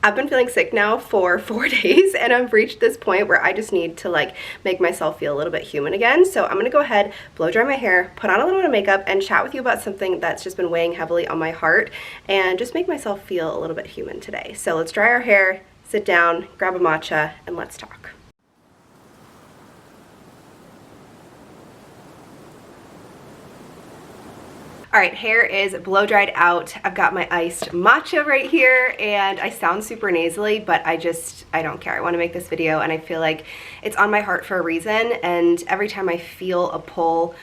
I've been feeling sick now for 4 days, and I've reached this point where I just need to like make myself feel a little bit human again. So I'm gonna go ahead, blow dry my hair, put on a little bit of makeup, and chat with you about something that's just been weighing heavily on my heart and just make myself feel a little bit human today. So let's dry our hair, sit down, grab a matcha, and let's talk. All right, hair is blow dried out. I've got my iced matcha right here, and I sound super nasally, but I don't care. I want to make this video, and I feel like it's on my heart for a reason, and every time I feel a pull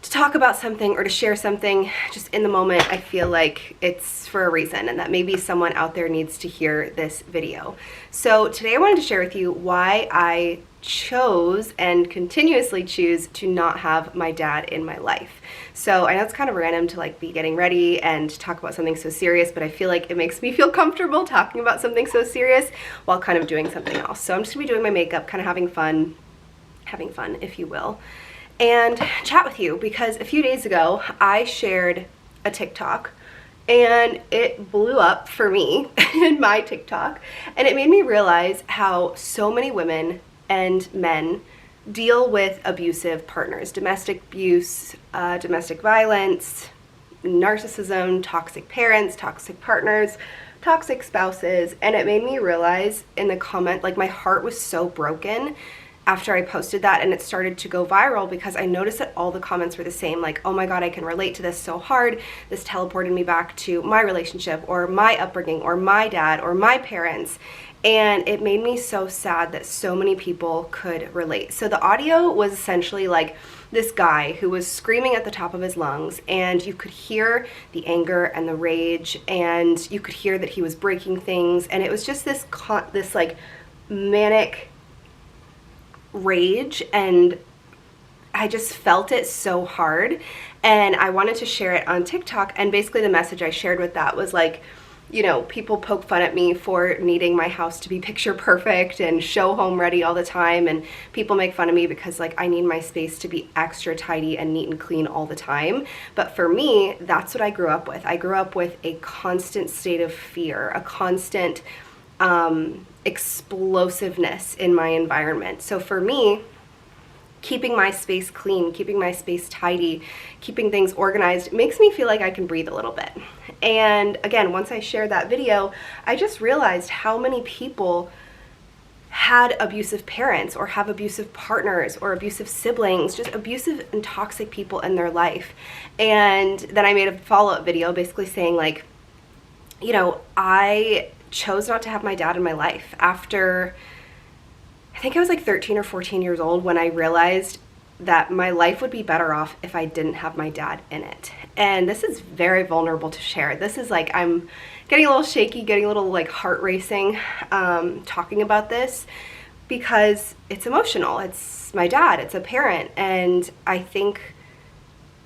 to talk about something or to share something just in the moment, I feel like it's for a reason and that maybe someone out there needs to hear this video. So today I wanted to share with you why I chose and continuously choose to not have my dad in my life. So I know it's kind of random to like be getting ready and talk about something so serious, but I feel like it makes me feel comfortable talking about something so serious while kind of doing something else. So I'm just gonna be doing my makeup, kind of having fun, if you will, and chat with you because a few days ago I shared a TikTok and it blew up for me in my TikTok, and it made me realize how so many women and men deal with abusive partners, domestic abuse, domestic violence, narcissism, toxic parents, toxic partners, toxic spouses. And it made me realize in the comment, like my heart was so broken after I posted that and it started to go viral because I noticed that all the comments were the same, like, oh my God, I can relate to this so hard. This teleported me back to my relationship or my upbringing or my dad or my parents. And it made me so sad that so many people could relate. So the audio was essentially like this guy who was screaming at the top of his lungs, and you could hear the anger and the rage, and you could hear that he was breaking things, and it was just this like manic rage, and I just felt it so hard, and I wanted to share it on TikTok. And basically the message I shared with that was like, you know, people poke fun at me for needing my house to be picture perfect and show home ready all the time, and people make fun of me because like I need my space to be extra tidy and neat and clean all the time. But for me, that's what I grew up with. I grew up with a constant state of fear, a constant explosiveness in my environment. So for me, keeping my space clean, keeping my space tidy, keeping things organized makes me feel like I can breathe a little bit. And again, once I shared that video, I just realized how many people had abusive parents or have abusive partners or abusive siblings, just abusive and toxic people in their life. And then I made a follow-up video basically saying like, you know, I chose not to have my dad in my life after I think I was like 13 or 14 years old when I realized that my life would be better off if I didn't have my dad in it. And this is very vulnerable to share. This is like, I'm getting a little shaky, getting a little like heart racing talking about this because it's emotional. It's my dad, it's a parent. And I think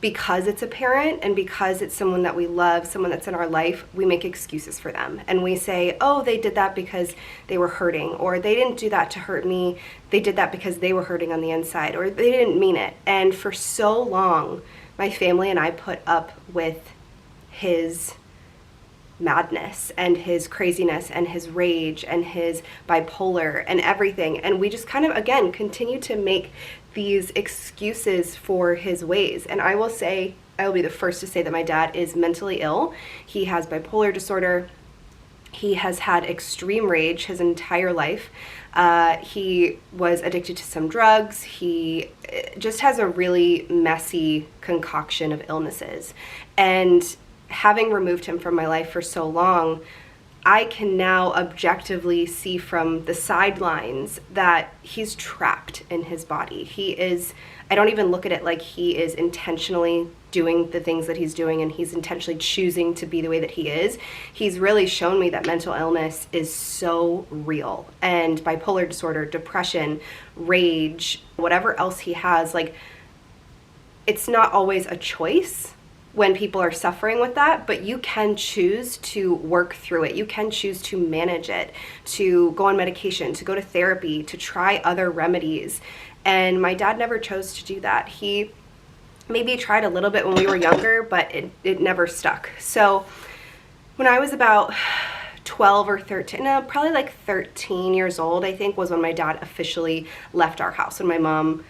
because it's a parent and because it's someone that we love, someone that's in our life, we make excuses for them. And we say, oh, they did that because they were hurting, or they didn't do that to hurt me. They did that because they were hurting on the inside, or they didn't mean it. And for so long, my family and I put up with his madness and his craziness and his rage and his bipolar and everything. And we just kind of, again, continue to make these excuses for his ways. And I will say, I will be the first to say that my dad is mentally ill. He has bipolar disorder. He has had extreme rage his entire life. He was addicted to some drugs. He just has a really messy concoction of illnesses. And having removed him from my life for so long, I can now objectively see from the sidelines that he's trapped in his body. I don't even look at it like he is intentionally doing the things that he's doing and he's intentionally choosing to be the way that he is. He's really shown me that mental illness is so real, and bipolar disorder, depression, rage, whatever else he has, like, it's not always a choice when people are suffering with that, but you can choose to work through it. You can choose to manage it, to go on medication, to go to therapy, to try other remedies. And my dad never chose to do that. He maybe tried a little bit when we were younger, but it never stuck. So when I was about 12 or 13, no, probably like 13 years old, I think, was when my dad officially left our house, when my mom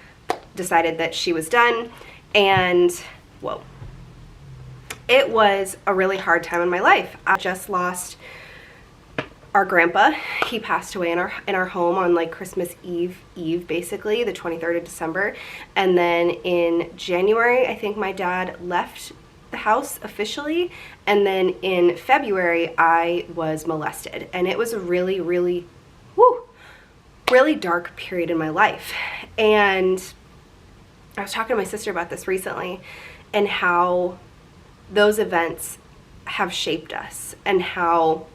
decided that she was done. And whoa, it was a really hard time in my life. I just lost our grandpa. He passed away in our home on like Christmas Eve, basically, the 23rd of December. And then in January, I think my dad left the house officially. And then in February, I was molested. And it was a really, really, really dark period in my life. And I was talking to my sister about this recently, and how those events have shaped us, and how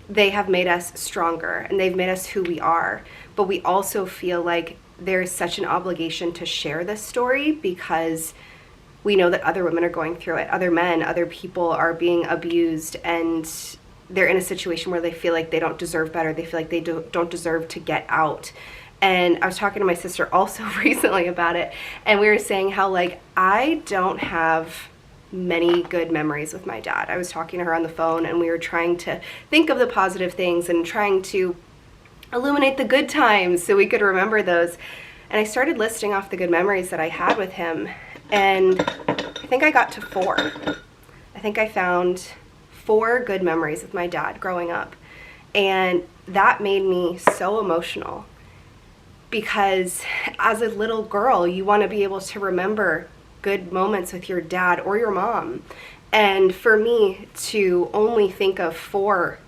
they have made us stronger, and they've made us who we are. But we also feel like there's such an obligation to share this story, because we know that other women are going through it, other men, other people are being abused, and they're in a situation where they feel like they don't deserve better. They feel like they don't deserve to get out. And I was talking to my sister also recently about it, and we were saying how, like, I don't have many good memories with my dad. I was talking to her on the phone, and we were trying to think of the positive things and trying to illuminate the good times so we could remember those. And I started listing off the good memories that I had with him, and I think I got to 4. I think I found 4 good memories with my dad growing up. And that made me so emotional, because as a little girl, you want to be able to remember good moments with your dad or your mom. And for me to only think of 4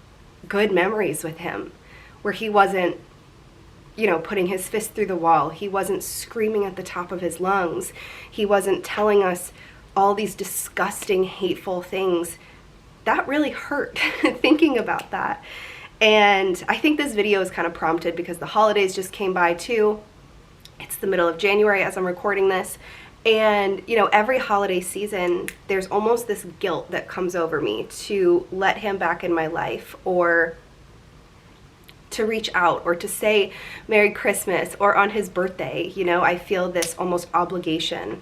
good memories with him, where he wasn't, you know, putting his fist through the wall, he wasn't screaming at the top of his lungs, he wasn't telling us all these disgusting, hateful things, that really hurt thinking about that. And I think this video is kind of prompted because the holidays just came by too. It's the middle of January as I'm recording this. And, you know, every holiday season, there's almost this guilt that comes over me to let him back in my life, or to reach out, or to say Merry Christmas, or on his birthday. You know, I feel this almost obligation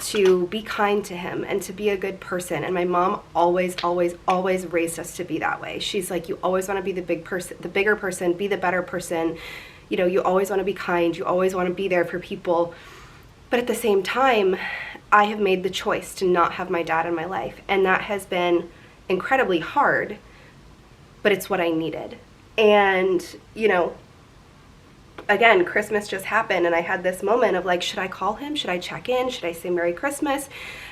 to be kind to him and to be a good person. And my mom always raised us to be that way. She's like, you always want to be the bigger person, be the better person. You know, you always want to be kind. You always want to be there for people. But at the same time, I have made the choice to not have my dad in my life. And that has been incredibly hard, but it's what I needed. And, you know, again, Christmas just happened, and I had this moment of like, should I call him? Should I check in? Should I say Merry Christmas?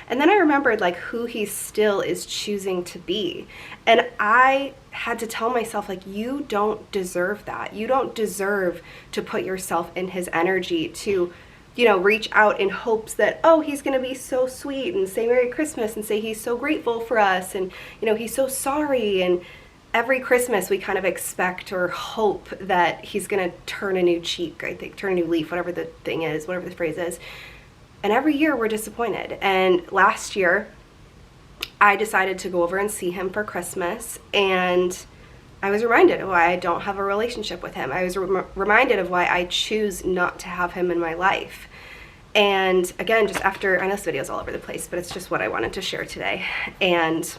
And then I remembered like who he still is choosing to be. And I had to tell myself, like, you don't deserve that. You don't deserve to put yourself in his energy, to, you know, reach out in hopes that, oh, he's going to be so sweet and say Merry Christmas and say he's so grateful for us, and, you know, he's so sorry. And every Christmas we kind of expect or hope that he's going to turn a new cheek, I think, turn a new leaf, whatever the thing is, whatever the phrase is. And every year we're disappointed. And last year I decided to go over and see him for Christmas, and I was reminded of why I don't have a relationship with him. I was reminded of why I choose not to have him in my life. And again, just after, I know this video is all over the place, but it's just what I wanted to share today. And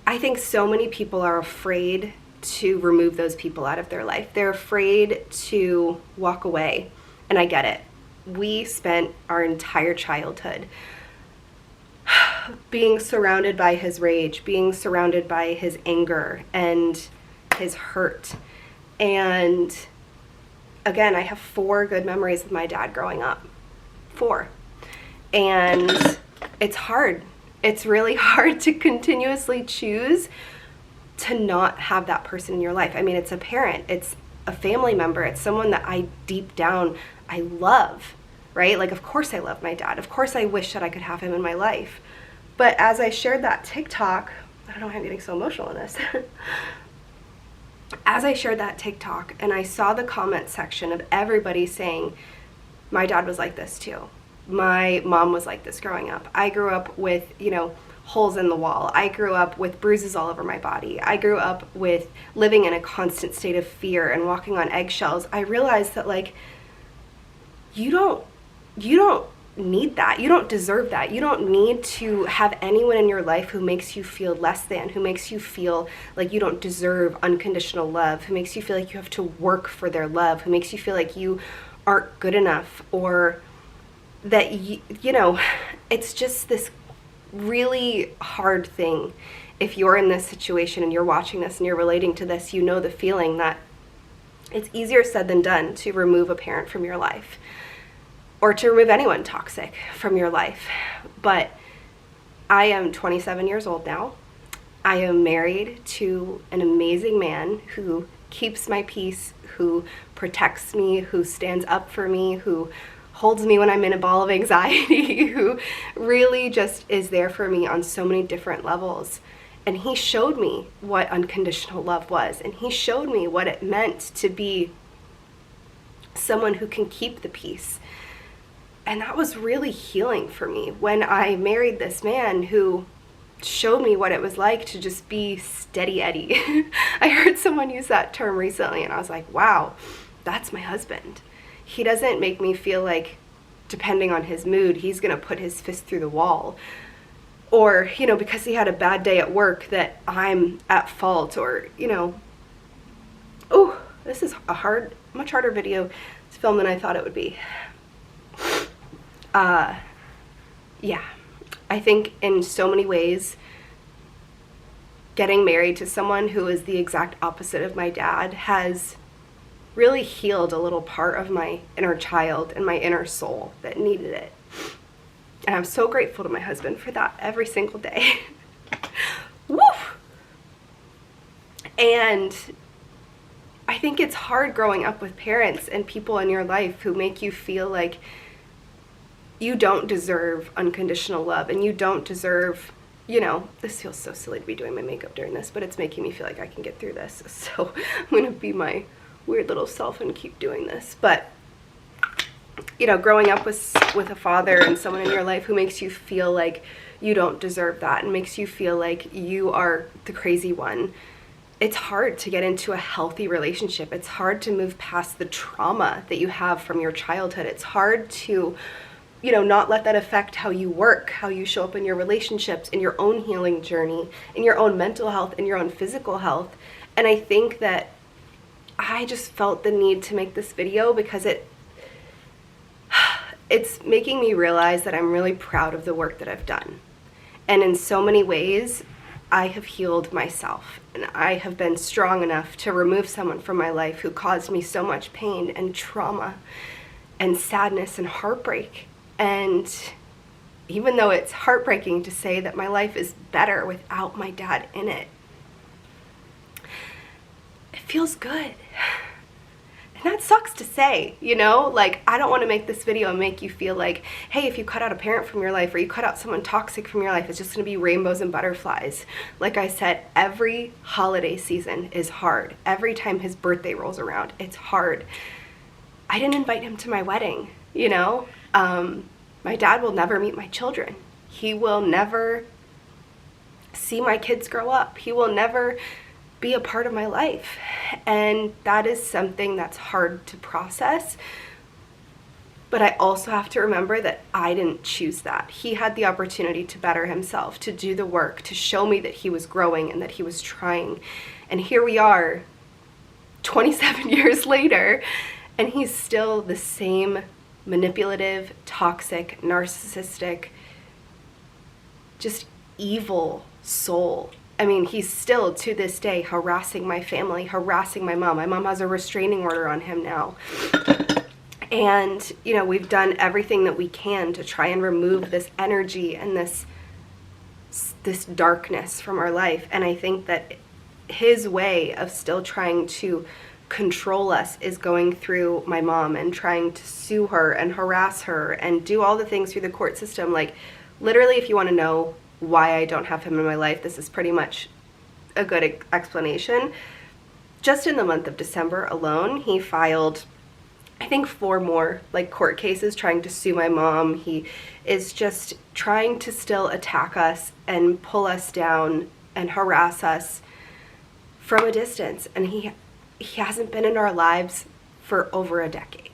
I think so many people are afraid to remove those people out of their life. They're afraid to walk away. And I get it. We spent our entire childhood being surrounded by his rage, being surrounded by his anger and his hurt. And again, I have 4 good memories with my dad growing up. 4. And it's hard. It's really hard to continuously choose to not have that person in your life. I mean, it's a parent, it's a family member, it's someone that I deep down, I love, right? Like, of course I love my dad. Of course I wish that I could have him in my life. But as I shared that TikTok, I don't know why I'm getting so emotional in this. As I shared that TikTok and I saw the comment section of everybody saying, my dad was like this too. My mom was like this growing up. I grew up with, you know, holes in the wall. I grew up with bruises all over my body. I grew up with living in a constant state of fear and walking on eggshells. I realized that, like, you don't need that. You don't deserve that. You don't need to have anyone in your life who makes you feel less than, who makes you feel like you don't deserve unconditional love, who makes you feel like you have to work for their love, who makes you feel like you aren't good enough, or that you know, it's just this really hard thing. If you're in this situation and you're watching this and you're relating to this, you know the feeling that it's easier said than done to remove a parent from your life, or to remove anyone toxic from your life. But I am 27 years old now. I am married to an amazing man who keeps my peace, who protects me, who stands up for me, who holds me when I'm in a ball of anxiety, who really just is there for me on so many different levels. And he showed me what unconditional love was, and he showed me what it meant to be someone who can keep the peace. And that was really healing for me when I married this man who showed me what it was like to just be steady Eddie. I heard someone use that term recently, and I was like, wow, that's my husband. He doesn't make me feel like, depending on his mood, he's gonna put his fist through the wall. Or, you know, because he had a bad day at work, that I'm at fault. Or, you know, oh, this is a much harder video to film than I thought it would be. Yeah, I think in so many ways, getting married to someone who is the exact opposite of my dad has really healed a little part of my inner child and my inner soul that needed it. And I'm so grateful to my husband for that every single day. Woo! And I think it's hard growing up with parents and people in your life who make you feel like you don't deserve unconditional love, and you don't deserve, you know, this feels so silly to be doing my makeup during this, but it's making me feel like I can get through this. So I'm going to be my weird little self and keep doing this. But, you know, growing up with a father and someone in your life who makes you feel like you don't deserve that and makes you feel like you are the crazy one, it's hard to get into a healthy relationship. It's hard to move past the trauma that you have from your childhood. It's hard to, you know, not let that affect how you work, how you show up in your relationships, in your own healing journey, in your own mental health, in your own physical health. And I think that I just felt the need to make this video because it's making me realize that I'm really proud of the work that I've done. And in so many ways, I have healed myself, and I have been strong enough to remove someone from my life who caused me so much pain and trauma and sadness and heartbreak. And even though it's heartbreaking to say that my life is better without my dad in it, it feels good. And that sucks to say, you know? Like, I don't want to make this video and make you feel like, hey, if you cut out a parent from your life or you cut out someone toxic from your life, it's just going to be rainbows and butterflies. Like I said, every holiday season is hard. Every time his birthday rolls around, it's hard. I didn't invite him to my wedding, you know? My dad will never meet my children. He will never see my kids grow up. He will never be a part of my life. And that is something that's hard to process. But I also have to remember that I didn't choose that. He had the opportunity to better himself, to do the work, to show me that he was growing and that he was trying. And here we are, 27 years later, and he's still the same manipulative, toxic, narcissistic, just evil soul. I mean, he's still, to this day, harassing my family, harassing my mom. My mom has a restraining order on him now. And, you know, we've done everything that we can to try and remove this energy and this darkness from our life. And I think that his way of still trying to control us is going through my mom and trying to sue her and harass her and do all the things through the court system. Like, literally, if you want to know why I don't have him in my life, this is pretty much a good explanation. Just in the month of December alone, he filed, I think, 4 more like court cases trying to sue my mom. He is just trying to still attack us and pull us down and harass us from a distance. And he hasn't been in our lives for over a decade.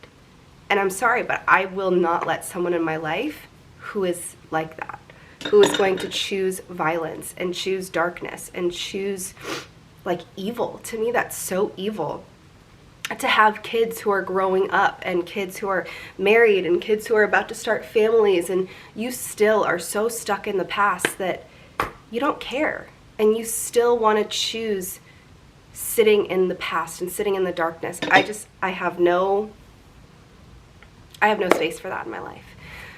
And I'm sorry, but I will not let someone in my life who is like that, who is going to choose violence and choose darkness and choose like evil. To me, that's so evil. To have kids who are growing up and kids who are married and kids who are about to start families, and you still are so stuck in the past that you don't care, and you still want to choose sitting in the past and sitting in the darkness. I have no space for that in my life.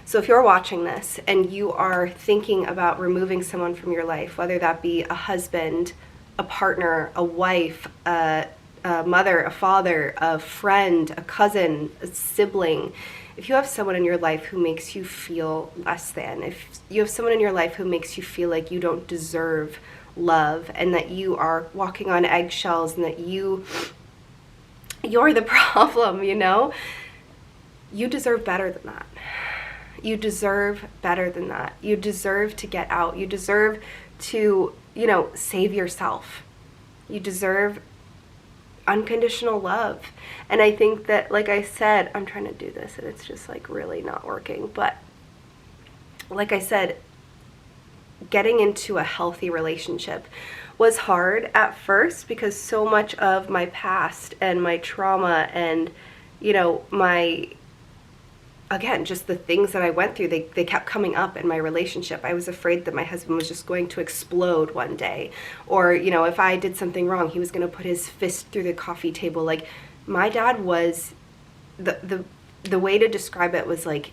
So if you're watching this and you are thinking about removing someone from your life, whether that be a husband, a partner, a wife, a mother, a father, a friend, a cousin, a sibling, if you have someone in your life who makes you feel less than, if you have someone in your life who makes you feel like you don't deserve love and that you are walking on eggshells and that you're the problem, you deserve better than that. You deserve better than that. You deserve to get out. You deserve to, save yourself. You deserve unconditional love. And I think that, like I said, I'm trying to do this and it's just like really not working. But like I said, getting into a healthy relationship was hard at first because so much of my past and my trauma and, just the things that I went through, they kept coming up in my relationship. I was afraid that my husband was just going to explode one day. Or, if I did something wrong, he was going to put his fist through the coffee table. Like, my dad was, the way to describe it was like,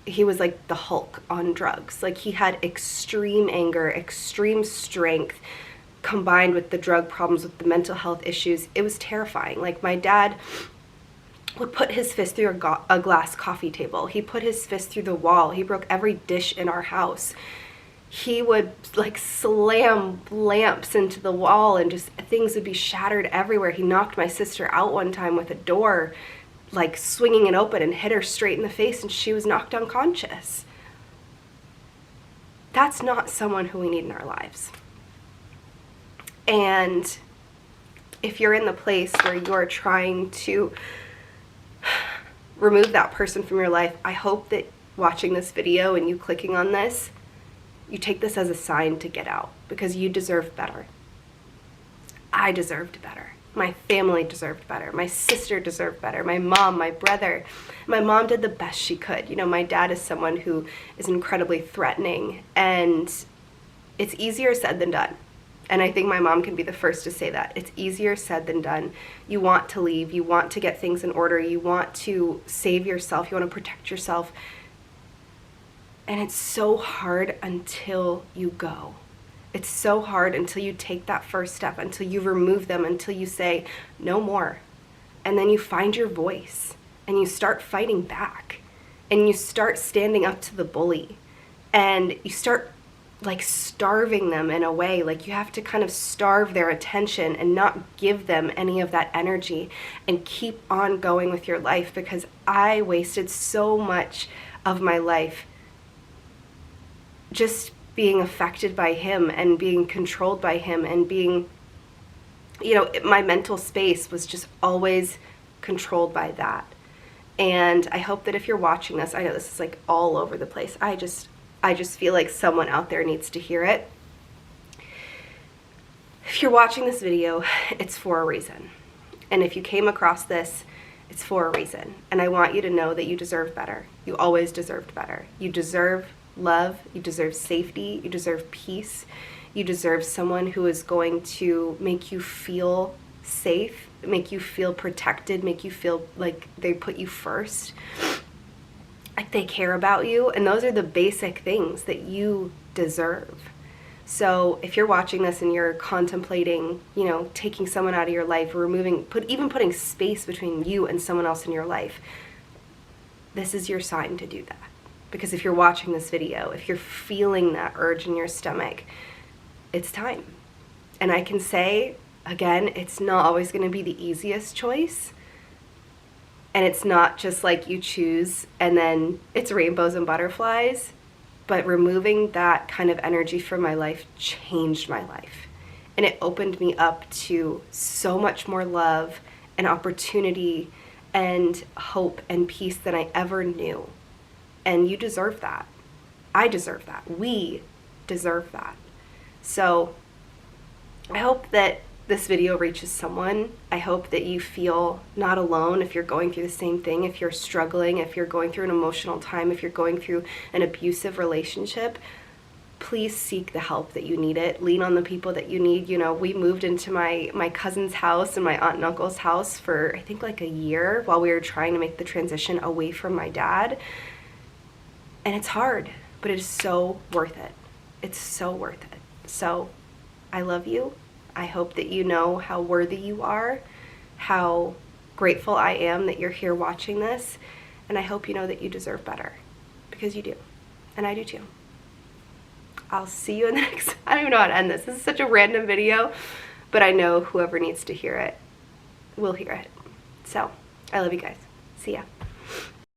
he was like the Hulk on drugs. Like, he had extreme anger, extreme strength, combined with the drug problems, with the mental health issues. It was terrifying. Like, my dad would put his fist through a glass coffee table. He put his fist through the wall. He broke every dish in our house. He would like slam lamps into the wall and just things would be shattered everywhere. He knocked my sister out one time with a door, like swinging it open, and hit her straight in the face, and she was knocked unconscious. That's not someone who we need in our lives. And if you're in the place where you're trying to remove that person from your life, I hope that watching this video and you clicking on this, you take this as a sign to get out, because you deserve better. I deserved better. My family deserved better. My sister deserved better. My mom, my brother. My mom did the best she could. My dad is someone who is incredibly threatening, and it's easier said than done. And I think my mom can be the first to say that. It's easier said than done. You want to leave. You want to get things in order. You want to save yourself. You want to protect yourself. And it's so hard until you go. It's so hard until you take that first step, until you remove them, until you say, no more. And then you find your voice and you start fighting back and you start standing up to the bully and you start like starving them in a way. Like, you have to kind of starve their attention and not give them any of that energy and keep on going with your life, because I wasted so much of my life just being affected by him and being controlled by him and being, my mental space was just always controlled by that. And I hope that if you're watching this, I know this is like all over the place. I just feel like someone out there needs to hear it. If you're watching this video, it's for a reason. And if you came across this, it's for a reason. And I want you to know that you deserve better. You always deserved better. You deserve love. You deserve safety. You deserve peace. You deserve someone who is going to make you feel safe, make you feel protected, make you feel like they put you first, like they care about you. And those are the basic things that you deserve. So if you're watching this and you're contemplating, taking someone out of your life, or even putting space between you and someone else in your life, this is your sign to do that. Because if you're watching this video, if you're feeling that urge in your stomach, it's time. And I can say, again, it's not always going to be the easiest choice. And it's not just like you choose and then it's rainbows and butterflies. But removing that kind of energy from my life changed my life. And it opened me up to so much more love and opportunity and hope and peace than I ever knew. And you deserve that. I deserve that. We deserve that. So I hope that this video reaches someone. I hope that you feel not alone if you're going through the same thing, if you're struggling, if you're going through an emotional time, if you're going through an abusive relationship. Please seek the help that you need it. Lean on the people that you need. You know, we moved into my cousin's house and my aunt and uncle's house for I think like a year while we were trying to make the transition away from my dad. And it's hard, but it is so worth it. It's so worth it. So I love you. I hope that you know how worthy you are, how grateful I am that you're here watching this, and I hope you know that you deserve better, because you do, and I do too. I'll see you in the next, I don't even know how to end this. This is such a random video, but I know whoever needs to hear it will hear it. So, I love you guys. See ya.